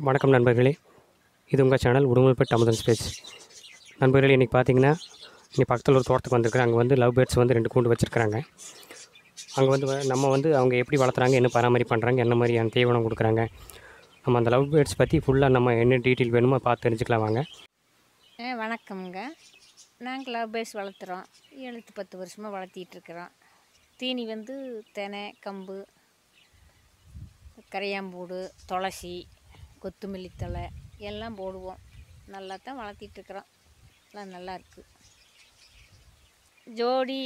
வணக்கம் நண்பர்களே, இது உங்கள் சேனல் உடுமல்பேட் அமுதன் ஸ்பேஸ். நண்பர்களே, இன்றைக்கி பார்த்தீங்கன்னா இங்கே பக்கத்தில் ஒரு தோட்டத்துக்கு வந்திருக்கிறேன். அங்கே வந்து லவ் பேர்ட்ஸ் வந்து 2 கூண்டு வச்சுருக்குறாங்க. அங்கே வந்து நம்ம வந்து அவங்க எப்படி வளர்த்துறாங்க, என்ன பராமரிப்பு பண்ணுறாங்க, என்ன மாதிரியான தீவனம் கொடுக்குறாங்க, நம்ம அந்த லவ் பேர்ட்ஸ் பற்றி ஃபுல்லாக நம்ம என்ன டீட்டெயில் வேணுமோ பார்த்து தெரிஞ்சுக்கலாம் வாங்க. வணக்கம்ங்க. நாங்கள் லவ் பேர்ட்ஸ் வளர்த்துறோம். 7-10 வருஷமாக வளர்த்திட்ருக்குறோம். தீனி வந்து தெனை, கம்பு, கரையாம்பூடு, துளசி, கொத்தமல்லி தழை எல்லாம் போடுவோம். நல்லா தான் வளர்த்திட்ருக்குறோம். எல்லாம் நல்லா இருக்குது. ஜோடி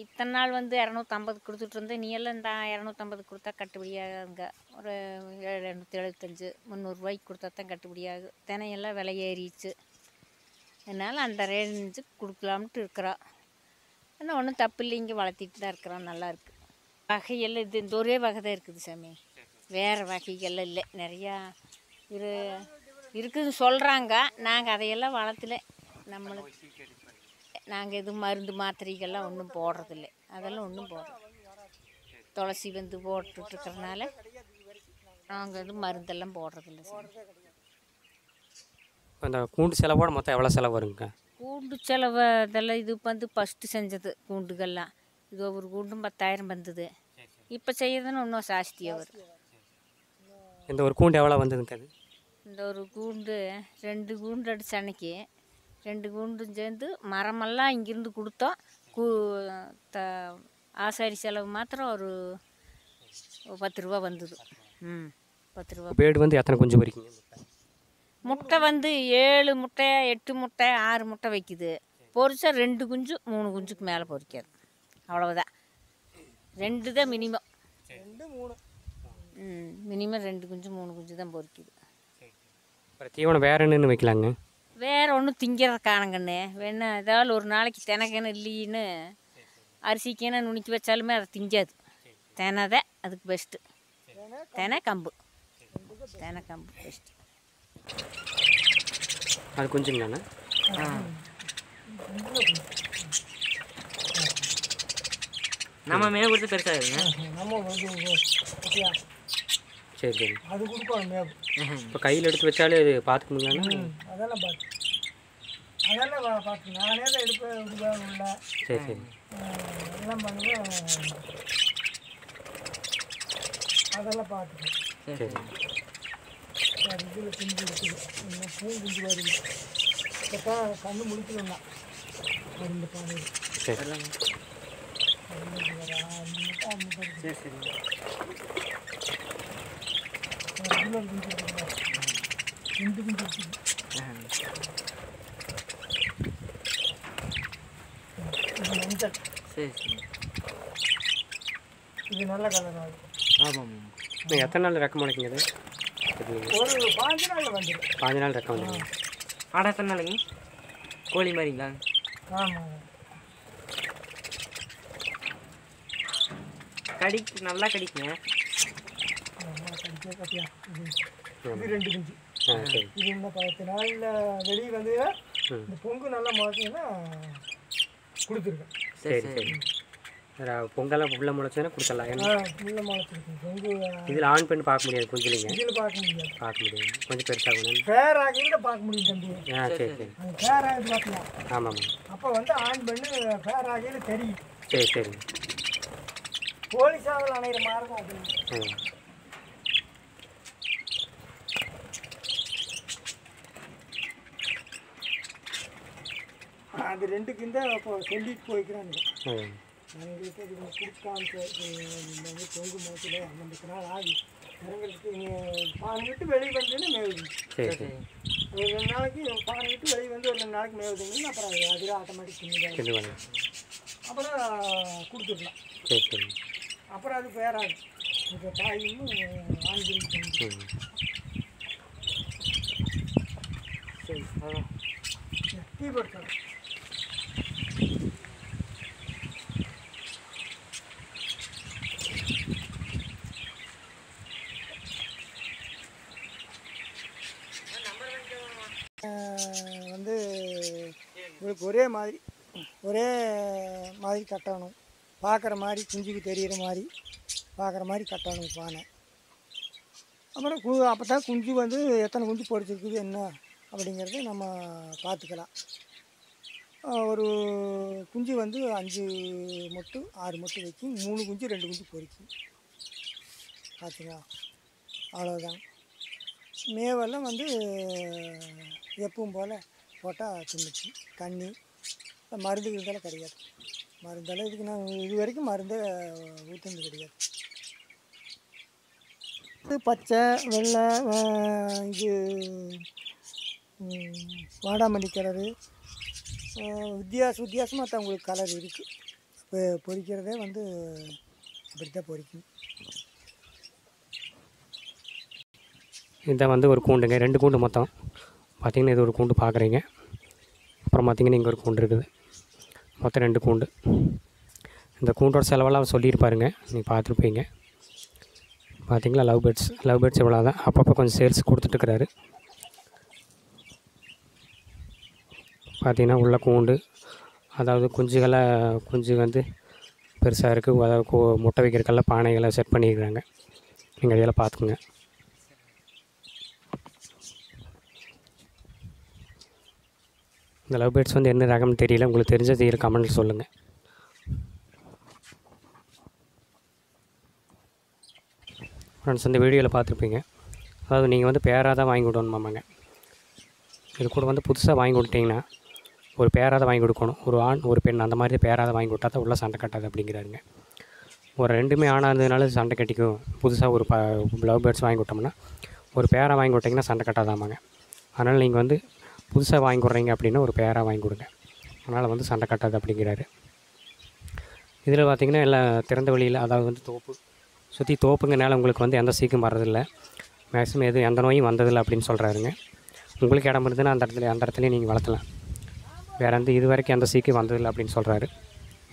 இத்தனை நாள் வந்து 250 கொடுத்துட்ருந்தேன். நீ எல்லாம் இந்த 250 கொடுத்தா கட்டுப்படியாகுங்க. ஒரு 275 300 கொடுத்தா தான் கட்டுப்படியாகும். தினையெல்லாம் விலை ஏறிடுச்சு. அதனால் அந்த ரேஞ்சுக்கு கொடுக்கலாம்ட்டு இருக்கிறோம். ஆனால் ஒன்றும் தப்பு இல்லைங்க, வளர்த்திட்டு தான் இருக்கிறோம். நல்லாயிருக்கு. வகையெல்லாம் இந்த ஒரே வகை தான் இருக்குது சாமி. வேறு வகைகள்லாம் இல்லை. நிறையா இருக்குதுன்னு சொல்கிறாங்க. நாங்கள் அதையெல்லாம் வளர்த்துல. நம்மளுக்கு நாங்கள் எதுவும் மருந்து மாத்திரைகள்லாம் ஒன்றும் போடுறதில்லை. அதெல்லாம் ஒன்றும் போடுறோம். துளசி வந்து போட்டுட்ருக்கறனால நாங்கள் எதுவும் மருந்தெல்லாம் போடுறதில்லை சாமி. இப்போ அந்த கூண்டு செலவோட மொத்தம் எவ்வளோ செலவு வருங்க? கூண்டு செலவு இதெல்லாம் இது வந்து ஃபஸ்ட்டு செஞ்சது கூண்டுகள்லாம். இது ஒவ்வொரு கூண்டும் 10,000 வந்தது. இப்போ செய்யறதுன்னு இன்னும் ஜாஸ்தியாக வரும். இந்த ஒரு கூண்டு எவ்வளோ வந்ததுங்க? அது இந்த ஒரு கூண்டு 2 கூண்டு அடிச்ச அன்னைக்கு 2 கூண்டும் சேர்ந்து மரமெல்லாம் இங்கேருந்து கொடுத்தோம். ஆசாரி செலவு மாத்திரம் ஒரு 10 ரூபா வந்தது. 10 ரூபா. பேர்டு வந்து எத்தனை குஞ்சு வரைக்குங்க? முட்டை வந்து 7 முட்டை, 8 முட்டை, 6 முட்டை வைக்குது. பொரிச்சா 2 குஞ்சு 3 குஞ்சுக்கு மேலே பொரிக்காது. அவ்வளவுதான். 2 தான் மினிமம். 2 3 மினிமம் 2 குஞ்சு 3 குஞ்சு தான் பொரிக்குது. அப்புறம் தீவனம் வேறு என்னென்னு வைக்கலாங்க? வேறு ஒன்றும் திங்கிறத காணுங்கண்ணே. வேணா ஏதாவது ஒரு நாளைக்கு தினைக்கணும் இல்லைன்னு அரிசிக்கேன நுணுக்கி வச்சாலுமே அதை திங்காது. தெனை தான் அதுக்கு பெஸ்ட்டு. தெனை கம்பு பெஸ்ட்டு. அது குஞ்சுங்கண்ணா? நம்ம மேலே கொடுத்து பெருசாக இருங்க. சரி சரி. அது கொடுப்போம் மேவு. இப்போ கையில் எடுத்து வச்சாலே அது பார்த்துக்க முடியலன்னா? அதெல்லாம் பார்த்து நானே தான் எடுப்பேன். உள்ள சரி சரி. எல்லாம் பண்ணுவேன். அதெல்லாம் பார்த்துக்கேன். சரி. இதில் குஞ்சு இருக்குது. இன்னும் பூங்குஞ்சு வருது. இப்போ கண்ணு முடிக்கணும்னா இந்த பானை. சரி சரி சரி. இன்னொரு குஞ்சு இருக்குது. 2 குஞ்சு இருக்குது. இது மஞ்சள். சரி சரி. இது நல்ல கலராக இருக்கும். ஆமாம். நீங்கள் எத்தனை நாள் ரெக்கம் முளைக்குங்க? அது ஒரு 5 நாளில் வந்துடும். 5 நாள் ரெக்கம் வந்துடுங்க. ஆடா எத்தனை நாளைங்க? கோழி மாதிரிங்களா? ஆமாம். நல்லா கடிக்குங்க. கட்டியா இது 2 குஞ்சு. சரி. இது இன்னும் 10 நாளில் வெளியே வந்து இந்த பொங்கு நல்லா முளைச்சிங்கன்னா கொடுத்துருக்கேன். சரி சரி. பொங்கலாம் உள்ள முளைச்சதுன்னா கொடுத்துடலாம். ஏன்னா உள்ள முளைச்சிருக்கேன் பொங்கு. இதில் ஆண் பெண் பார்க்க முடியாது குஞ்சுலிங்க? இதில் பார்க்க முடியாது. கொஞ்சம் பெருசாகணும். பேர் ஆகியில் பார்க்க முடியும் தம்பி. சரி சரி. அது பேர் ஆகிட்டு பார்க்கலாம். ஆமாம். அப்போ வந்து ஆண் பெண்ணு பேர் ஆகியில் தெரியும். சரி சரி. கோழி சாவல் அணைகிற மாதிரி தான் அது. அது 2க்கு இந்த இப்போ சொல்லிட்டு போய்க்கிறாங்க. எங்களுக்கு இது கொடுத்தான்னு வந்து பொங்கு முளைச்சில 50 நாள் ஆகி இறங்கிறதுக்கு நீங்கள் பானை விட்டு வெளியே வந்தீங்கன்னா மேவுது. சரி சரி. ஒரு 2 நாளைக்கு பானை விட்டு வெளியே வந்து ஒரு 2 நாளைக்கு மேவுதுங்கன்னா அப்புறம் அதில் ஆட்டோமேட்டிக் தின்னுதாங்க. அப்புறம் கொடுத்துடலாம். சரி சரி. அப்புறம் அது பேராது. இப்போ தாயும் ஆண்களுக்கு சரி அதான் டீ போட்டு வந்து உங்களுக்கு ஒரே மாதிரி கட்டணும். பார்க்குற மாதிரி குஞ்சுக்கு தெரிகிற மாதிரி பார்க்குற மாதிரி கட்டணும் பானை. அப்புறம் அப்போ தான் குஞ்சு வந்து எத்தனை குஞ்சு பொரிச்சிருக்குது என்ன அப்படிங்கிறத நம்ம பார்த்துக்கலாம். ஒரு குஞ்சு வந்து 5 மொட்டு 6 மொட்டு வைக்கும், 3 குஞ்சு 2 குஞ்சு பொரிக்கும். பார்த்துங்களா, அவ்வளோதான். மேவெல்லாம் வந்து எப்பவும் போல் போட்டால் தின்னுச்சு. தண்ணி மருந்து இதெல்லாம் கிடையாது. மருந்தெல்லாம் இதுக்கு நான் இது வரைக்கும் மருந்தே ஊற்றுனது கிடையாது. பச்சை வெள்ளை இது வாடாமல்லி கலரு வித்தியாசமாக தான் உங்களுக்கு கலர் இருக்குது. இப்போ பொரிக்கிறதே வந்து அப்படித்தான் பொரிக்கும். இதான் வந்து ஒரு கூண்டுங்க, 2 கூண்டு மொத்தம். பார்த்திங்கன்னா இது ஒரு கூண்டு பார்க்குறீங்க. அப்புறம் பார்த்திங்கன்னா இங்கே ஒரு கூண்டு இருக்குது. மொத்தம் 2 கூண்டு. இந்த கூண்டோட செலவெல்லாம் சொல்லியிருப்பாருங்க, நீங்கள் பார்த்துருப்பீங்க. பார்த்திங்களா, லவ் பேர்ட்ஸ் இவ்வளோ தான். அப்பப்போ கொஞ்சம் சேல்ஸ் கொடுத்துட்ருக்குறாரு. பார்த்திங்கன்னா உள்ள கூண்டு, அதாவது குஞ்சு வந்து பெருசாக இருக்குது. அதாவது முட்டை வைக்கிறதுக்கெல்லாம் பானைகளை செட் பண்ணியிருக்கிறாங்க. நீங்கள் அதையெல்லாம் பார்த்துக்குங்க. இந்த லவ் பேர்ட்ஸ் வந்து என்ன ரகம்னு தெரியல, உங்களுக்கு தெரிஞ்சது கமெண்ட்டில் சொல்லுங்கள். ஃப்ரெண்ட்ஸ், இந்த வீடியோவில் பார்த்துருப்பீங்க. அதாவது நீங்கள் வந்து பேராக தான் வாங்கி விடணுமாமாங்க. இது கூட வந்து புதுசாக வாங்கி கொடுத்தீங்கன்னா ஒரு பேராக தான் வாங்கி கொடுக்கணும். ஒரு ஆண் ஒரு பெண் அந்த மாதிரி பேராக தான் வாங்கி கொடுத்தா தான் உள்ளே சண்டை கட்டாது அப்படிங்கிறாருங்க. ஒரு 2மே ஆணாக இருந்ததுனால சண்டை கட்டிக்கும். புதுசாக ஒரு லவ் பேர்ட்ஸ் வாங்கி கொடுத்தோம்னா ஒரு பேராக வாங்கி கொடுத்தீங்கன்னா சண்டை கட்டாதாமாங்க. அதனால் நீங்கள் வந்து புதுசாக வாங்கி கொடுறீங்க அப்படின்னா ஒரு பேராக வாங்கி கொடுங்க. அதனால் வந்து சண்டை கட்டாது அப்படிங்கிறாரு. இதில் பார்த்திங்கன்னா எல்லாம் திறந்த வெளியில், அதாவது வந்து சுற்றி தோப்புங்கனால உங்களுக்கு வந்து எந்த சீக்கும் வர்றதில்லை. மேக்ஸிமம் எந்த நோயும் வந்ததில்லை அப்படின்னு சொல்கிறாருங்க. உங்களுக்கு இடம் இருந்ததுன்னா அந்த இடத்துலையே நீங்கள் வளர்த்தலாம். வேறு இது வரைக்கும் எந்த சீக்கும் வந்ததில்லை அப்படின்னு சொல்கிறாரு.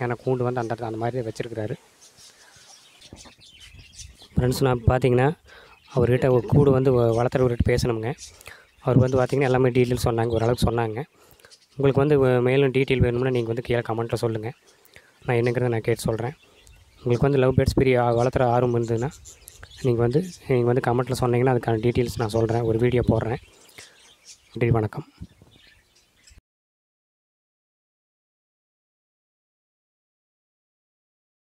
ஏன்னா கூண்டு வந்து அந்த மாதிரி வச்சுருக்கிறாரு. ஃப்ரெண்ட்ஸ், நான் பார்த்திங்கன்னா அவர்கிட்ட ஒரு கூடு வந்து வளர்த்துறவர்கிட்ட பேசணுங்க. அவர் வந்து பார்த்திங்கன்னா எல்லாமே டீட்டெயில் சொன்னாங்க, ஓரளவுக்கு சொன்னாங்க. உங்களுக்கு வந்து மேலும் டீட்டெயில் வேணும்னா நீங்கள் வந்து கீழே கமெண்ட்டில் சொல்லுங்கள். நான் என்னங்கிறத நான் கேட்டு சொல்கிறேன். உங்களுக்கு வந்து லவ் பேர்ட்ஸ் பெரிய வளர்த்துற ஆர்வம் இருந்ததுன்னா நீங்கள் வந்து கமெண்ட்டில் சொன்னீங்கன்னா அதுக்கான டீட்டெயில்ஸ் நான் சொல்கிறேன், ஒரு வீடியோ போடுறேன். நன்றி, வணக்கம்.